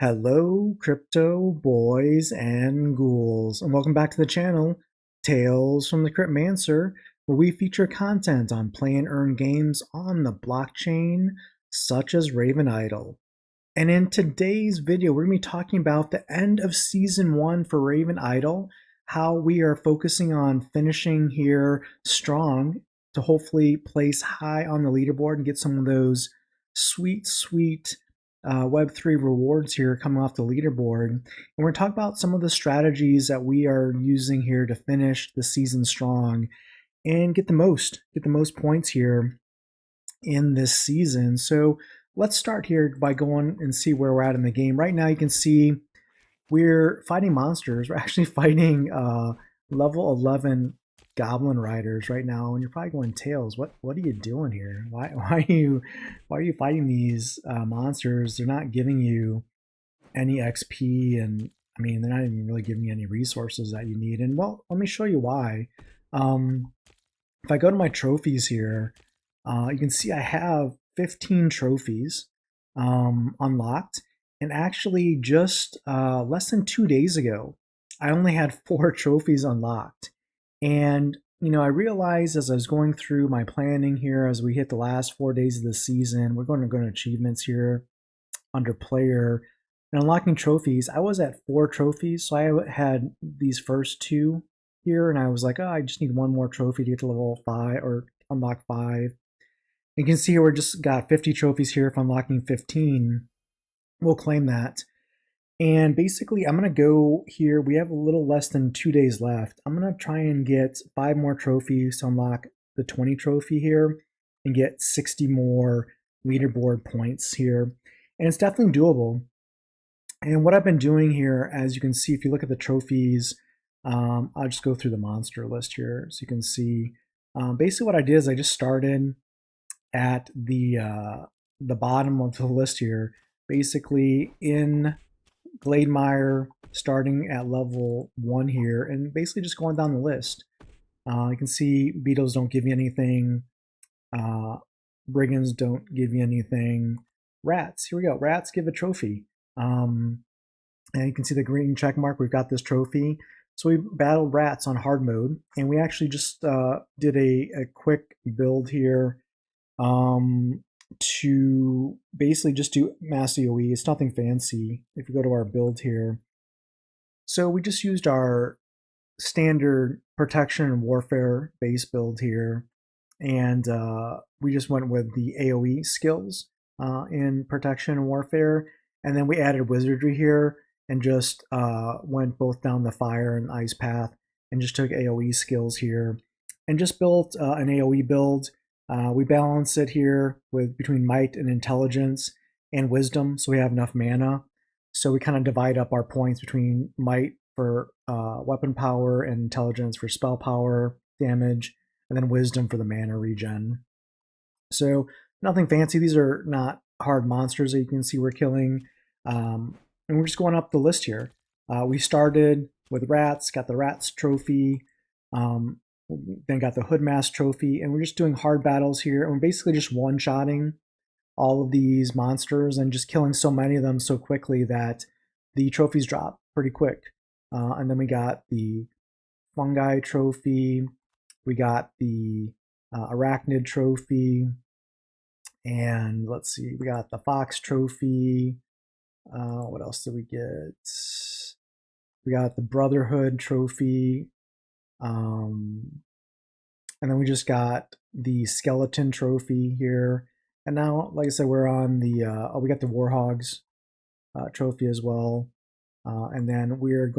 Hello, crypto boys and ghouls, and welcome back to the channel, Tales from the Cryptmancer, where we feature content on play and earn games on the blockchain, such as RavenIdle. And in today's video, we're going to be talking about the end of Season 1 for RavenIdle, how we are focusing on finishing here strong to hopefully place high on the leaderboard and get some of those sweet Web3 rewards here coming off the leaderboard. And we're going to talk about some of the strategies that we are using here to finish the season strong and get the most points here in this season. So let's start here by going and see where we're at in the game. Right now you can see we're fighting monsters. We're actually fighting level 11 goblin riders right now, and you're probably going, Tails, what are you doing here? Why are you fighting these monsters? They're not giving you any XP, and I mean they're not even really giving you any resources that you need. And well, let me show you why. If I go to my trophies here, you can see I have 15 trophies unlocked, and actually just less than 2 days ago I only had 4 trophies unlocked. And you know, I realized as I was going through my planning here, as we hit the last 4 days of the season, we're going to go to achievements here under player and unlocking trophies. I was at 4 trophies, so I had these first 2 here, and I was like, oh, I just need 1 more trophy to get to level 5 or unlock 5. You can see here we're just got 50 trophies here for unlocking 15. We'll claim that. And basically, I'm going to go here. We have a little less than 2 days left. I'm going to try and get 5 more trophies to unlock the 20 trophy here and get 60 more leaderboard points here. And it's definitely doable. And what I've been doing here, as you can see, if you look at the trophies, I'll just go through the monster list here so you can see. Basically, what I did is I just started at the bottom of the list here, basically in Glademire, starting at level 1 here, and basically just going down the list. You can see beetles don't give you anything, brigands don't give you anything, rats, here we go, rats give a trophy. And you can see the green check mark, we've got this trophy. So we battled rats on hard mode, and we actually just did a quick build here to basically just do mass AoE. It's nothing fancy if you go to our build here. So we just used our standard protection and warfare base build here, and we just went with the AoE skills in protection and warfare, and then we added wizardry here and just went both down the fire and ice path and just took AoE skills here and just built an AoE build. We balance it here with between might and intelligence and wisdom, so we have enough mana. So we kind of divide up our points between might for weapon power and intelligence for spell power damage, and then wisdom for the mana regen. So nothing fancy. These are not hard monsters that you can see we're killing. And we're just going up the list here. We started with rats, got the rats trophy, then got the hood mask trophy, and we're just doing hard battles here, and we're basically just one-shotting all of these monsters and just killing so many of them so quickly that the trophies drop pretty quick. And then we got the fungi trophy, we got the arachnid trophy, and let's see, we got the fox trophy. What else did we get? We got the brotherhood trophy. And then we just got the skeleton trophy here. And now, like I said, we're on the, we got the warhogs trophy as well. And then we're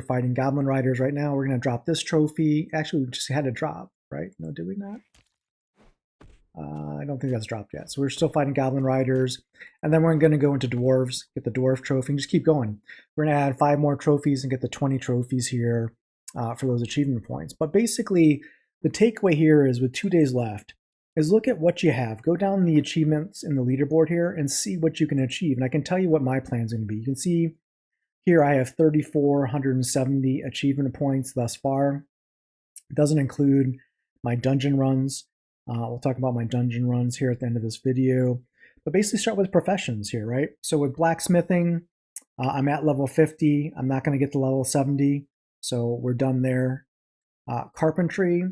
fighting goblin riders right now. We're going to drop this trophy. Actually, we just had to drop, right? No, did we not? I don't think that's dropped yet. So we're still fighting goblin riders. And then we're going to go into dwarves, get the dwarf trophy, and just keep going. We're going to add 5 more trophies and get the 20 trophies here for those achievement points. But basically, the takeaway here is with 2 days left, is look at what you have. Go down the achievements in the leaderboard here and see what you can achieve. And I can tell you what my plan is going to be. You can see here I have 3,470 achievement points thus far. It doesn't include my dungeon runs. We'll talk about my dungeon runs here at the end of this video. But basically start with professions here, right? So with blacksmithing, I'm at level 50. I'm not going to get to level 70, so we're done there. Carpentry,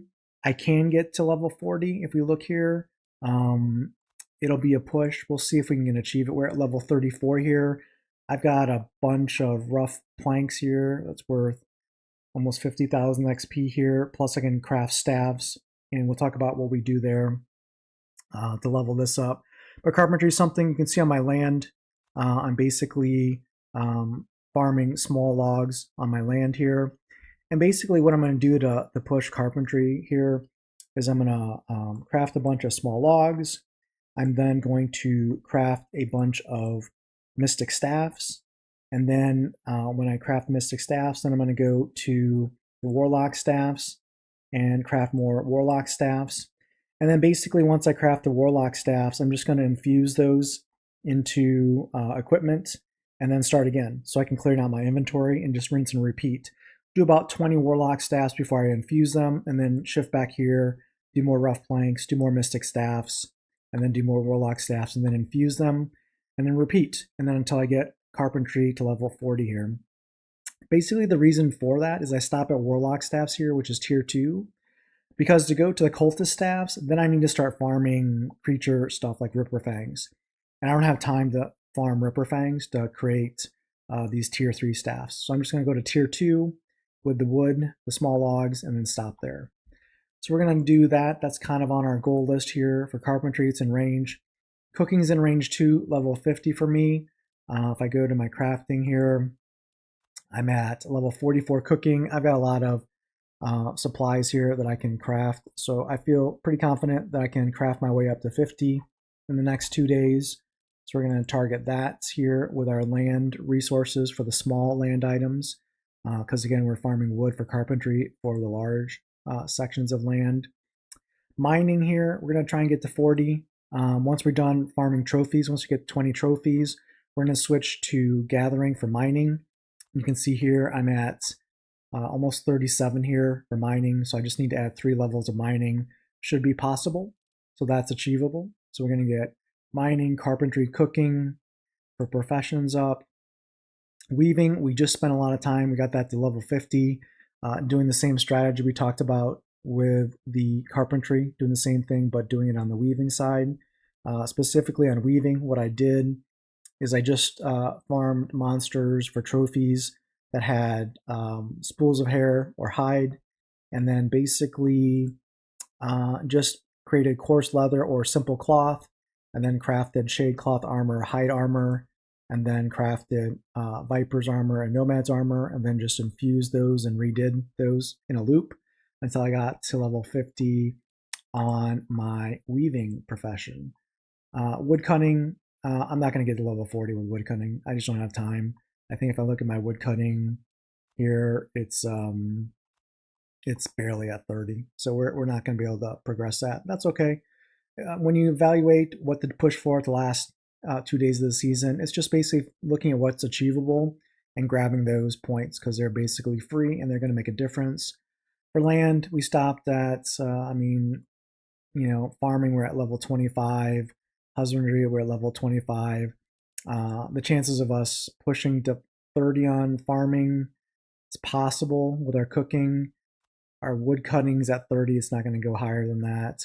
I can get to level 40 if we look here. It'll be a push. We'll see if we can achieve it. We're at level 34 here. I've got a bunch of rough planks here that's worth almost 50,000 XP here. Plus I can craft staves, and we'll talk about what we do there to level this up. But carpentry is something you can see on my land. I'm basically farming small logs on my land here. And basically what I'm going to do to push carpentry here is I'm going to craft a bunch of small logs. I'm then going to craft a bunch of mystic staffs. And then when I craft mystic staffs, then I'm going to go to the warlock staffs and craft more warlock staffs. And then basically once I craft the warlock staffs, I'm just going to infuse those into equipment and then start again. So I can clear out my inventory and just rinse and repeat. Do about 20 warlock staffs before I infuse them, and then shift back here, do more rough planks, do more mystic staffs, and then do more warlock staffs, and then infuse them, and then repeat, and then until I get carpentry to level 40 here. Basically the reason for that is I stop at warlock staffs here, which is tier 2, because to go to the cultist staffs, then I need to start farming creature stuff like Ripper Fangs. And I don't have time to farm Ripper Fangs to create these tier 3 staffs. So I'm just going to go to tier 2 with the wood, the small logs, and then stop there. So we're going to do that. That's kind of on our goal list here. For carpentry, it's in range. Cooking's in range 2, level 50 for me. If I go to my crafting here, I'm at level 44 cooking. I've got a lot of supplies here that I can craft. So I feel pretty confident that I can craft my way up to 50 in the next 2 days. So we're going to target that here with our land resources for the small land items. Because again, we're farming wood for carpentry for the large sections of land. Mining here, we're going to try and get to 40. Once we're done farming trophies, once we get 20 trophies, we're going to switch to gathering for mining. You can see here I'm at almost 37 here for mining, so I just need to add 3 levels of mining. Should be possible, so that's achievable. So we're going to get mining, carpentry, cooking for professions up. Weaving, we just spent a lot of time. We got that to level 50, doing the same strategy we talked about with the carpentry, doing the same thing, but doing it on the weaving side. Specifically on weaving, what I did is I just farmed monsters for trophies that had spools of hair or hide, and then basically just created coarse leather or simple cloth, and then crafted shade cloth armor, hide armor, and then crafted Viper's armor and Nomad's armor, and then just infused those and redid those in a loop until I got to level 50 on my weaving profession. Woodcutting, I'm not going to get to level 40 with woodcutting. I just don't have time. I think if I look at my woodcutting here, it's barely at 30, so we're not going to be able to progress that. That's okay. When you evaluate what to push for at the last 2 days of the season, it's just basically looking at what's achievable and grabbing those points because they're basically free and they're going to make a difference. For land, we stopped at, farming, we're at level 25. Husbandry, we're at level 25. The chances of us pushing to 30 on farming, it's possible with our cooking. Our wood cutting's at 30, it's not going to go higher than that.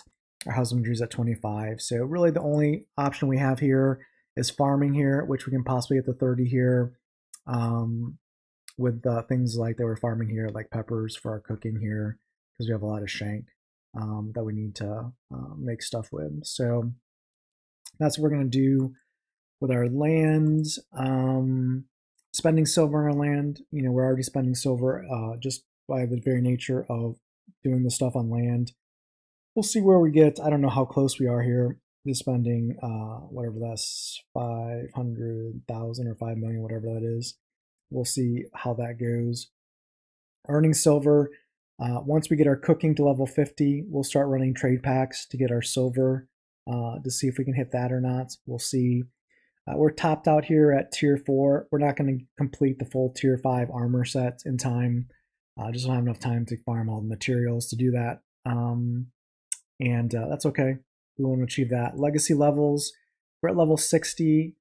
Our husbandry's at 25. So really the only option we have here is farming here, which we can possibly get to 30 here with things like that we're farming here, like peppers for our cooking here, because we have a lot of shank that we need to make stuff with. So that's what we're going to do with our land. Spending silver on our land, we're already spending silver just by the very nature of doing the stuff on land. We'll see where we get. I don't know how close we are here to spending whatever that's 500,000 or 5 million, whatever that is. We'll see how that goes. Earning silver. Once we get our cooking to level 50, we'll start running trade packs to get our silver to see if we can hit that or not. We'll see. We're topped out here at tier 4. We're not going to complete the full tier 5 armor set in time. Just don't have enough time to farm all the materials to do that. And that's okay. We won't achieve that. Legacy levels, we're at level 60.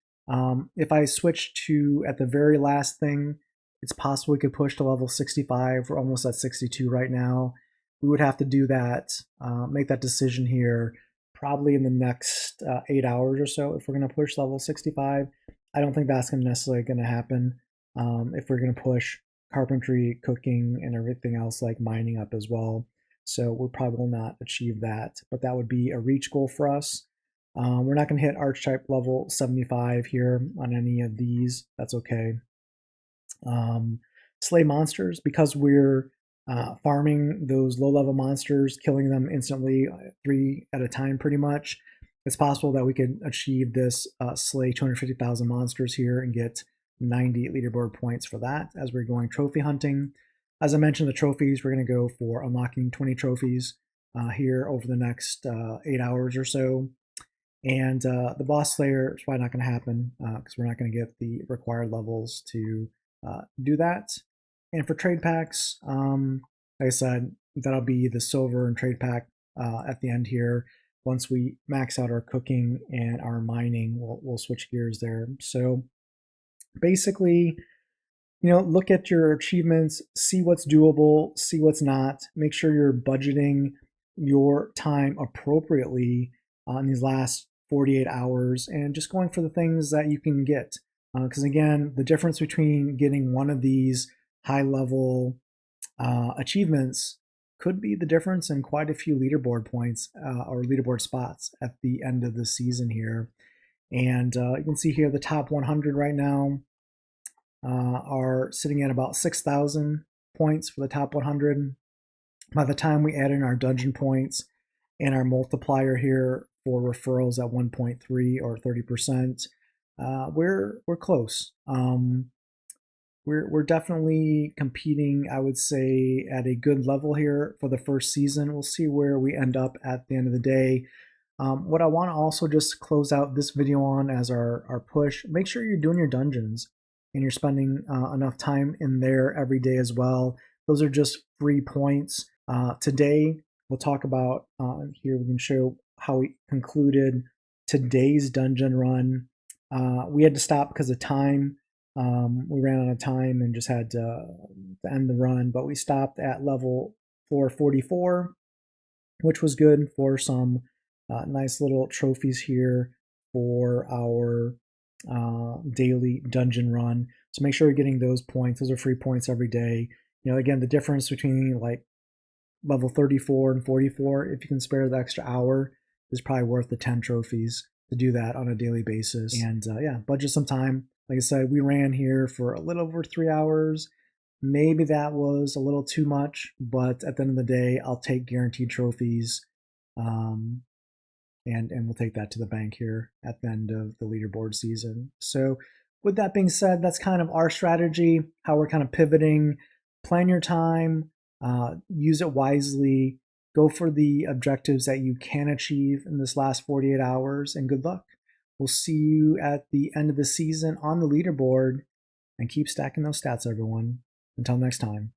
If I switch to at the very last thing, it's possible we could push to level 65. We're almost at 62 right now. We would have to do that, make that decision here probably in the next 8 hours or so if we're going to push level 65. I don't think that's necessarily going to happen if we're going to push carpentry, cooking, and everything else like mining up as well. So we'll probably not achieve that, but that would be a reach goal for us. We're not going to hit archetype level 75 here on any of these. That's okay. Slay monsters, because we're farming those low-level monsters, killing them instantly, 3 at a time pretty much. It's possible that we could achieve this slay 250,000 monsters here and get 90 leaderboard points for that as we're going trophy hunting. As I mentioned, the trophies, we're going to go for unlocking 20 trophies here over the next 8 hours or so. And the boss slayer is probably not going to happen because we're not going to get the required levels to do that. And for trade packs, like I said, that'll be the silver and trade pack at the end here. Once we max out our cooking and our mining, we'll switch gears there. So basically, look at your achievements, see what's doable, see what's not. Make sure you're budgeting your time appropriately in these last 48 hours and just going for the things that you can get. Because again, the difference between getting one of these high level achievements could be the difference in quite a few leaderboard points or leaderboard spots at the end of the season here. And you can see here the top 100 right now are sitting at about 6,000 points for the top 100. By the time we add in our dungeon points and our multiplier here for referrals at 1.3 or 30%, we're close. We're definitely competing, I would say, at a good level here for the first season. We'll see where we end up at the end of the day. What I want to also just close out this video on as our push, make sure you're doing your dungeons and you're spending enough time in there every day as well. Those are just free points. Today, we'll talk about, here we can show how we concluded today's dungeon run. We had to stop because of time. We ran out of time and just had to end the run, but we stopped at level 444, which was good for some nice little trophies here for our daily dungeon run. So make sure you're getting those points. Those are free points every day. Again, the difference between like level 34 and 44, if you can spare the extra hour, is probably worth the 10 trophies to do that on a daily basis. And yeah, budget some time. Like I said, we ran here for a little over 3 hours. Maybe that was a little too much, but at the end of the day, I'll take guaranteed trophies. And we'll take that to the bank here at the end of the leaderboard season. So with that being said, that's kind of our strategy, how we're kind of pivoting. Plan your time, use it wisely, go for the objectives that you can achieve in this last 48 hours, and good luck. We'll see you at the end of the season on the leaderboard, and keep stacking those stats, everyone. Until next time.